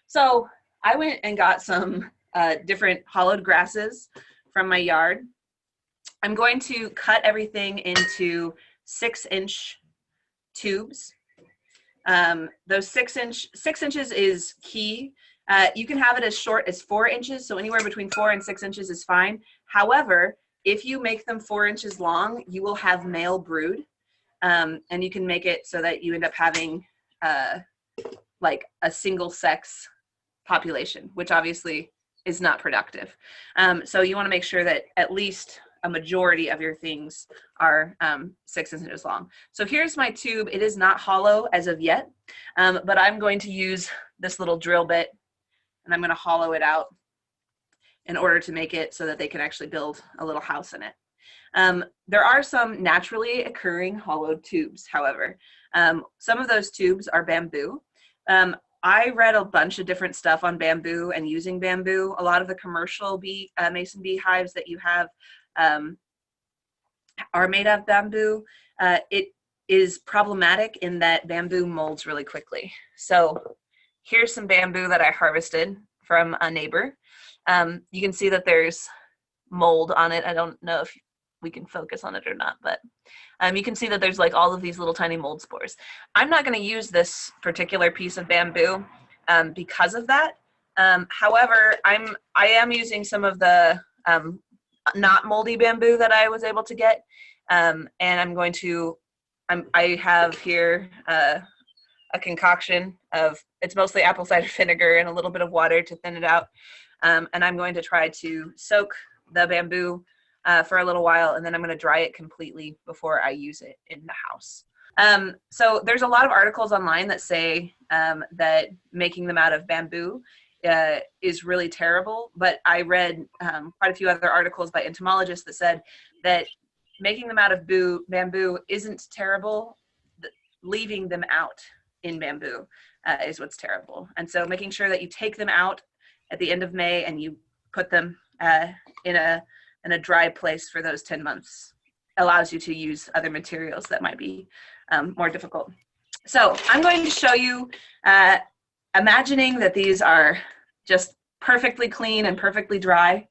So I went and got some different hollowed grasses from my yard. I'm going to cut everything into 6-inch tubes. Those 6 inches is key. You can have it as short as 4 inches, so anywhere between 4 and 6 inches is fine. However, if you make them 4 inches long, you will have male brood, and you can make it so that you end up having like a single sex population, which obviously is not productive. So you want to make sure that at least a majority of your things are 6 inches long. So here's my tube. It is not hollow as of yet, but I'm going to use this little drill bit and I'm going to hollow it out in order to make it so that they can actually build a little house in it. There are some naturally occurring hollowed tubes, however. Some of those tubes are bamboo. I read a bunch of different stuff on bamboo and using bamboo. A lot of the commercial mason bee hives that you have are made of bamboo. It is problematic in that bamboo molds really quickly. So here's some bamboo that I harvested from a neighbor. You can see that there's mold on it. I don't know if we can focus on it or not, but you can see that there's like all of these little tiny mold spores. I'm not going to use this particular piece of bamboo because of that. However, I am using some of the not moldy bamboo that I was able to get, and I'm going to, I have here a concoction of, it's mostly apple cider vinegar and a little bit of water to thin it out, and I'm going to try to soak the bamboo for a little while, and then I'm going to dry it completely before I use it in the house. So there's a lot of articles online that say that making them out of bamboo is really terrible, but I read quite a few other articles by entomologists that said that making them out of bamboo isn't terrible. Leaving them out in bamboo is what's terrible. And so making sure that you take them out at the end of May and you put them in a dry place for those 10 months allows you to use other materials that might be more difficult. So I'm going to show you, imagining that these are just perfectly clean and perfectly dry.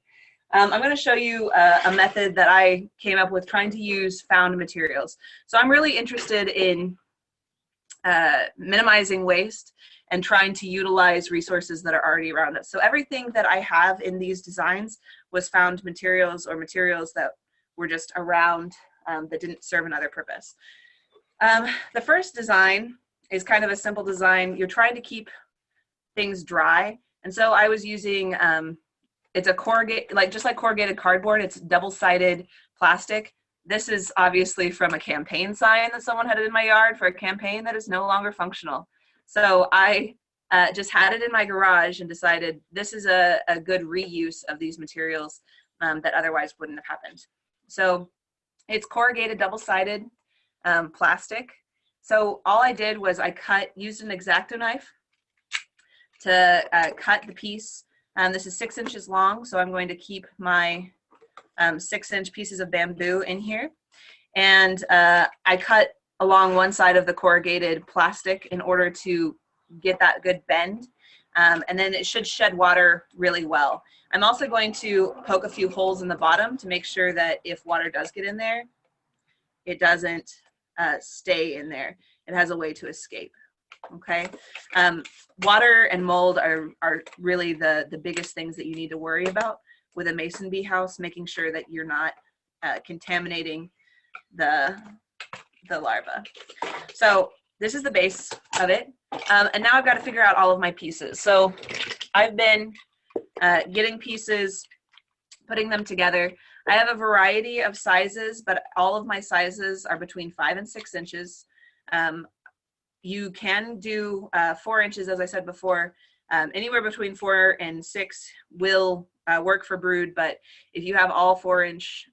I'm going to show you a method that I came up with trying to use found materials. So I'm really interested in minimizing waste and trying to utilize resources that are already around us. So everything that I have in these designs was found materials or materials that were just around that didn't serve another purpose. The first design is kind of a simple design. You're trying to keep things dry. And so I was using, it's a corrugated, just like corrugated cardboard, it's double-sided plastic. This is obviously from a campaign sign that someone had in my yard for a campaign that is no longer functional. So I just had it in my garage and decided this is a good reuse of these materials that otherwise wouldn't have happened. So it's corrugated double-sided plastic. So all I did was I used an X-Acto knife to cut the piece. This is 6 inches long, so I'm going to keep my 6-inch pieces of bamboo in here. And I cut along one side of the corrugated plastic in order to get that good bend. And then it should shed water really well. I'm also going to poke a few holes in the bottom to make sure that if water does get in there, it doesn't stay in there. It has a way to escape. Okay. Water and mold are really the biggest things that you need to worry about with a mason bee house, making sure that you're not contaminating the larva. So this is the base of it. And now I've got to figure out all of my pieces. So I've been getting pieces, putting them together. I have a variety of sizes, but all of my sizes are between 5 and 6 inches. You can do 4 inches, as I said before. Anywhere between 4 and 6 will work for brood, but if you have all 4-inch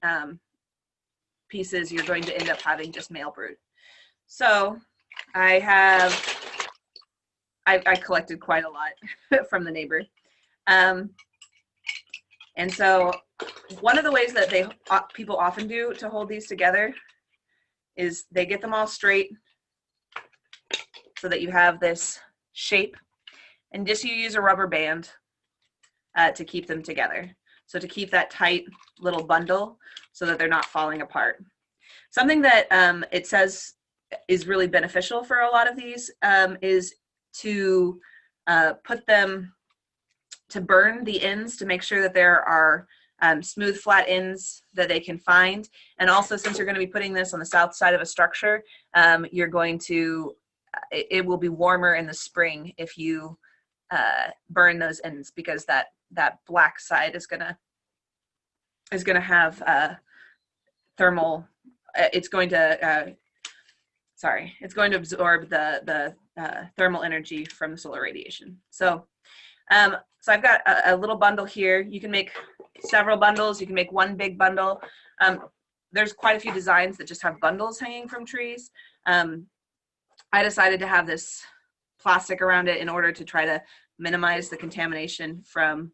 pieces, you're going to end up having just male brood. So I collected quite a lot from the neighbor. And so one of the ways that people often do to hold these together is they get them all straight so that you have this shape. and just you use a rubber band to keep them together. So to keep that tight little bundle so that they're not falling apart. Something that it says is really beneficial for a lot of these is to put them, to burn the ends to make sure that there are smooth flat ends that they can find. And also, since you're going to be putting this on the south side of a structure, you're going to, it will be warmer in the spring if you burn those ends, because that black side is gonna have thermal. It's going to absorb the thermal energy from the solar radiation. So I've got a little bundle here. You can make several bundles. You can make one big bundle. There's quite a few designs that just have bundles hanging from trees. I decided to have this plastic around it in order to try to minimize the contamination from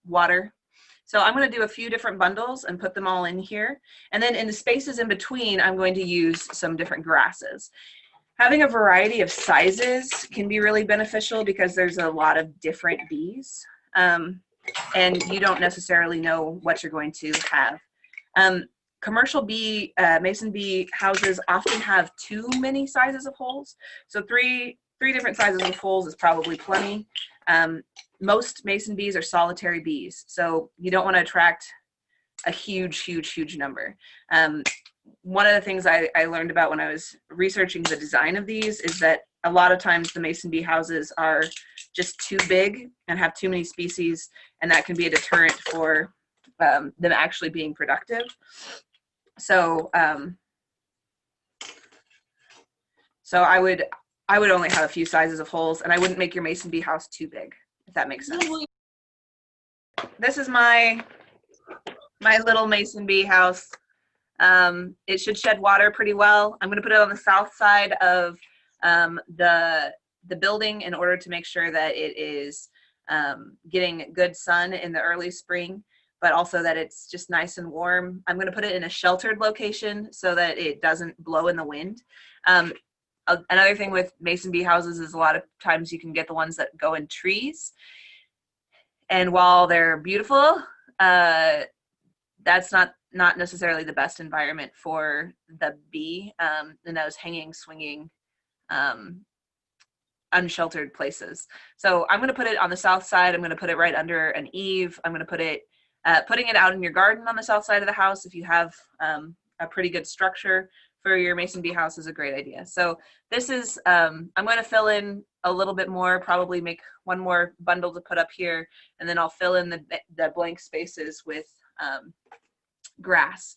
water. So I'm going to do a few different bundles and put them all in here. And then in the spaces in between, I'm going to use some different grasses. Having a variety of sizes can be really beneficial because there's a lot of different bees, and you don't necessarily know what you're going to have. Commercial bee, mason bee houses often have too many sizes of holes. So three different sizes of holes is probably plenty. Most mason bees are solitary bees, so you don't want to attract a huge number. One of the things I learned about when I was researching the design of these is that a lot of times the mason bee houses are just too big and have too many species, and that can be a deterrent for them actually being productive. So I would only have a few sizes of holes, and I wouldn't make your mason bee house too big, if that makes sense. This is my little mason bee house. It should shed water pretty well. I'm going to put it on the south side of the building in order to make sure that it is getting good sun in the early spring, but also that it's just nice and warm. I'm going to put it in a sheltered location so that it doesn't blow in the wind. Another thing with mason bee houses is a lot of times you can get the ones that go in trees. And while they're beautiful, that's not necessarily the best environment for the bee in those hanging, swinging, unsheltered places. So I'm going to put it on the south side. I'm going to put it right under an eave. I'm going to put it, putting it out in your garden on the south side of the house if you have a pretty good structure for your mason bee house is a great idea. So this is, I'm going to fill in a little bit more, probably make one more bundle to put up here, and then I'll fill in the blank spaces with grass.